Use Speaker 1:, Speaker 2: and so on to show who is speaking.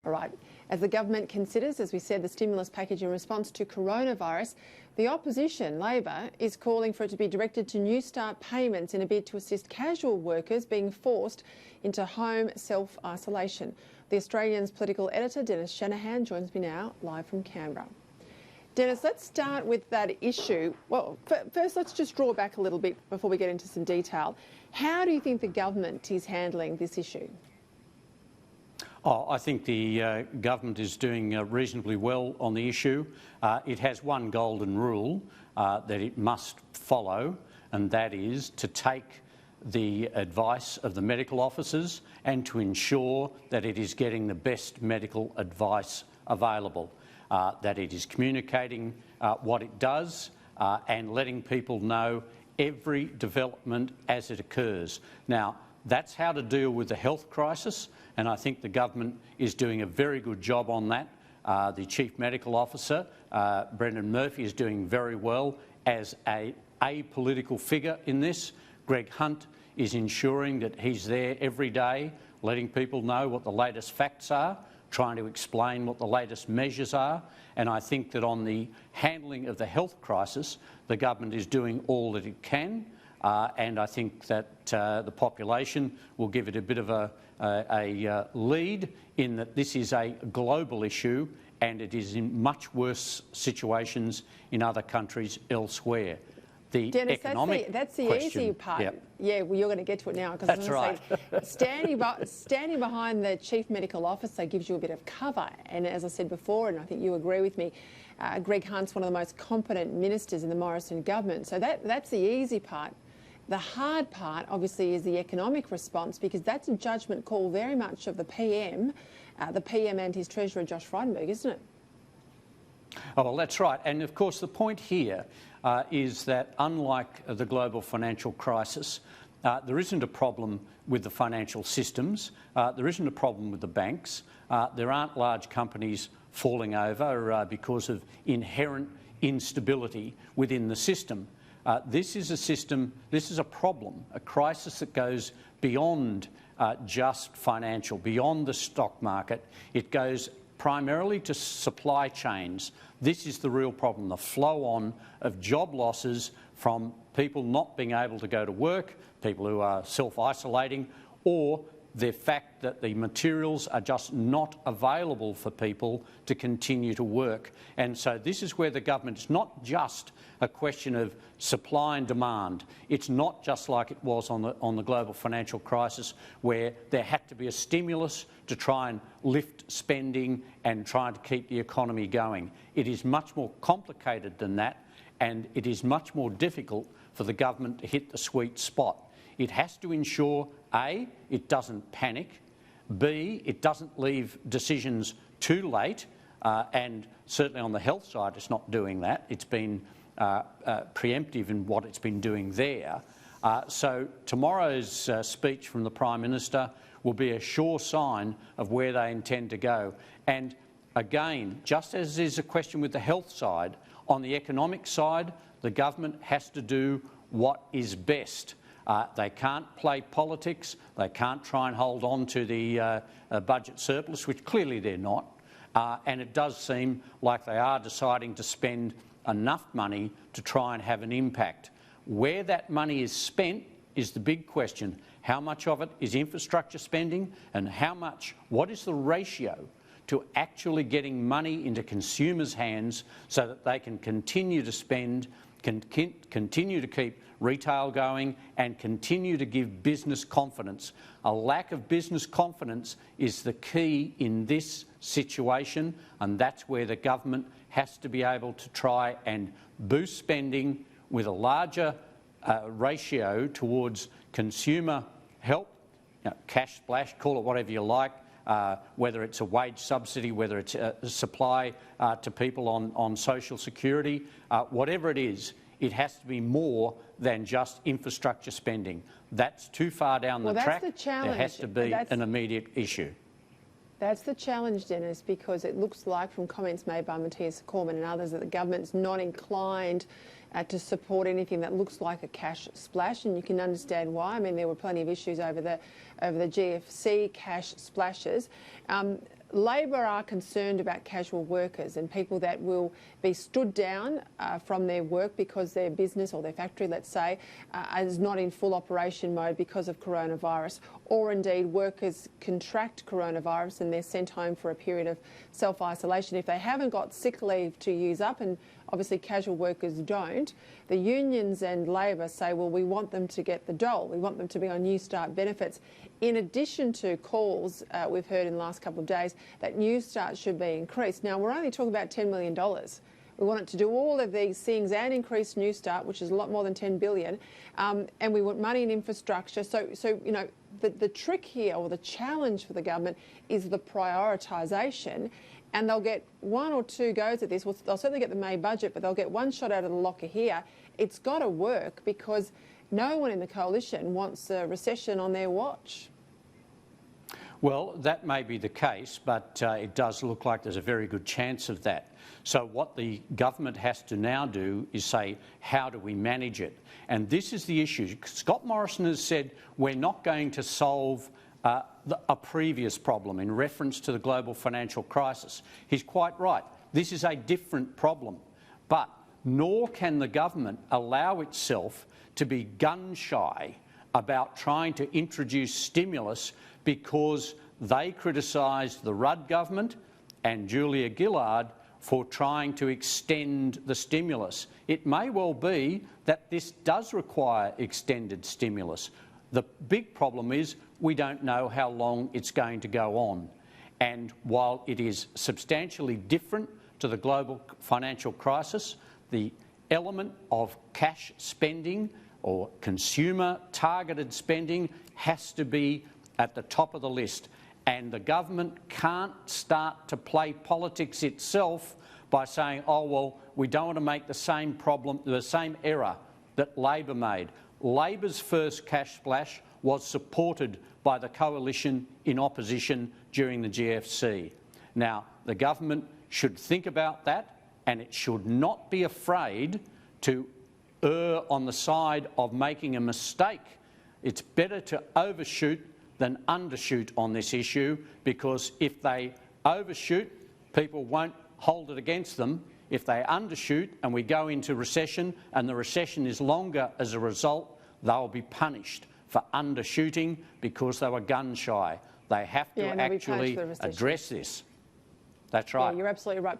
Speaker 1: All right. As the government considers, as we said, the stimulus package in response to coronavirus, the opposition, Labor, is calling for it to be directed to New Start payments in a bid to assist casual workers being forced into home self-isolation. The Australian's political editor, Dennis Shanahan, joins me now live from Canberra. Dennis, let's start with that issue. Well, first, let's just draw back a little bit before we get into some detail. How do you think the government is handling this issue?
Speaker 2: Oh, I think the government is doing reasonably well on the issue. It has one golden rule that it must follow, and that is to take the advice of the medical officers and to ensure that it is getting the best medical advice available, that it is communicating what it does and letting people know every development as it occurs. Now, that's how to deal with the health crisis, and I think the government is doing a very good job on that. The Chief Medical Officer, Brendan Murphy, is doing very well as a political figure in this. Greg Hunt is ensuring that he's there every day, letting people know what the latest facts are, trying to explain what the latest measures are, and I think that on the handling of the health crisis, the government is doing all that it can. And I think that the population will give it a bit of a lead in that this is a global issue and it is in much worse situations in other countries elsewhere. The
Speaker 1: Dennis,
Speaker 2: economic
Speaker 1: that's the
Speaker 2: question,
Speaker 1: easy part.
Speaker 2: Yep.
Speaker 1: Yeah, well, you're going to get to it now.
Speaker 2: That's right.
Speaker 1: Standing behind the Chief Medical Officer gives you a bit of cover. And as I said before, and I think you agree with me, Greg Hunt's one of the most competent ministers in the Morrison government. So that's the easy part. The hard part, obviously, is the economic response, because that's a judgment call very much of the PM and his Treasurer, Josh Frydenberg, isn't it?
Speaker 2: Oh, well, that's right. And, of course, the point here is that, unlike the global financial crisis, there isn't a problem with the financial systems. There isn't a problem with the banks. There aren't large companies falling over because of inherent instability within the system. This is a system, this is a problem, a crisis that goes beyond just financial, beyond the stock market. It goes primarily to supply chains. This is the real problem, the flow on of job losses from people not being able to go to work, people who are self-isolating, or the fact that the materials are just not available for people to continue to work. And so this is where the government, it's not just a question of supply and demand. It's not just like it was on the global financial crisis, where there had to be a stimulus to try and lift spending and try to keep the economy going. It is much more complicated than that, and it is much more difficult for the government to hit the sweet spot. It has to ensure, A, it doesn't panic, B, it doesn't leave decisions too late, and certainly on the health side it's not doing that. It's been preemptive in what it's been doing there. So tomorrow's speech from the Prime Minister will be a sure sign of where they intend to go. And again, just as is a question with the health side, on the economic side, the government has to do what is best. They can't play politics. They can't try and hold on to the budget surplus, which clearly they're not. And it does seem like they are deciding to spend enough money to try and have an impact. Where that money is spent is the big question. How much of it is infrastructure spending, and what is the ratio to actually getting money into consumers' hands so that they can continue to spend, continue to keep retail going and continue to give business confidence. A lack of business confidence is the key in this situation, and that's where the government has to be able to try and boost spending with a larger ratio towards consumer help, cash splash, call it whatever you like, whether it's a wage subsidy, whether it's a supply to people on social security, whatever it is, it has to be more than just infrastructure spending. That's too far down the track.
Speaker 1: That's the challenge.
Speaker 2: There has to be an immediate issue.
Speaker 1: That's the challenge, Dennis, because it looks like, from comments made by Matthias Cormann and others, that the government's not inclined to support anything that looks like a cash splash, and you can understand why. I mean, there were plenty of issues over the GFC cash splashes. Labor are concerned about casual workers and people that will be stood down from their work because their business or their factory, let's say, is not in full operation mode because of coronavirus, or indeed workers contract coronavirus and they're sent home for a period of self-isolation. If they haven't got sick leave to use up, and obviously casual workers don't, the unions and Labor say, well, we want them to get the dole. We want them to be on New Start benefits. In addition to calls we've heard in the last couple of days that New Start should be increased. Now, we're only talking about $10 million. We want it to do all of these things and increase New Start, which is a lot more than $10 billion, and we want money in infrastructure. So you know, the trick here, or the challenge for the government, is the prioritisation. And they'll get one or two goes at this. Well, they'll certainly get the May budget, but they'll get one shot out of the locker here. It's got to work because no one in the coalition wants a recession on their watch.
Speaker 2: Well, that may be the case, but it does look like there's a very good chance of that. So what the government has to now do is say, how do we manage it? And this is the issue. Scott Morrison has said we're not going to solve a previous problem in reference to the global financial crisis. He's quite right. This is a different problem. But nor can the government allow itself to be gun-shy about trying to introduce stimulus because they criticised the Rudd government and Julia Gillard for trying to extend the stimulus. It may well be that this does require extended stimulus. The big problem is we don't know how long it's going to go on. And while it is substantially different to the global financial crisis, the element of cash spending or consumer-targeted spending has to be at the top of the list. And the government can't start to play politics itself by saying, oh, well, we don't want to make the same error that Labor made. Labor's first cash splash was supported by the coalition in opposition during the GFC. Now, the government should think about that, and it should not be afraid to err on the side of making a mistake. It's better to overshoot than undershoot on this issue, because if they overshoot, people won't hold it against them. If they undershoot and we go into recession and the recession is longer as a result, they'll be punished for undershooting because they were gun-shy. They have to actually address this. That's right.
Speaker 1: Yeah, you're absolutely right.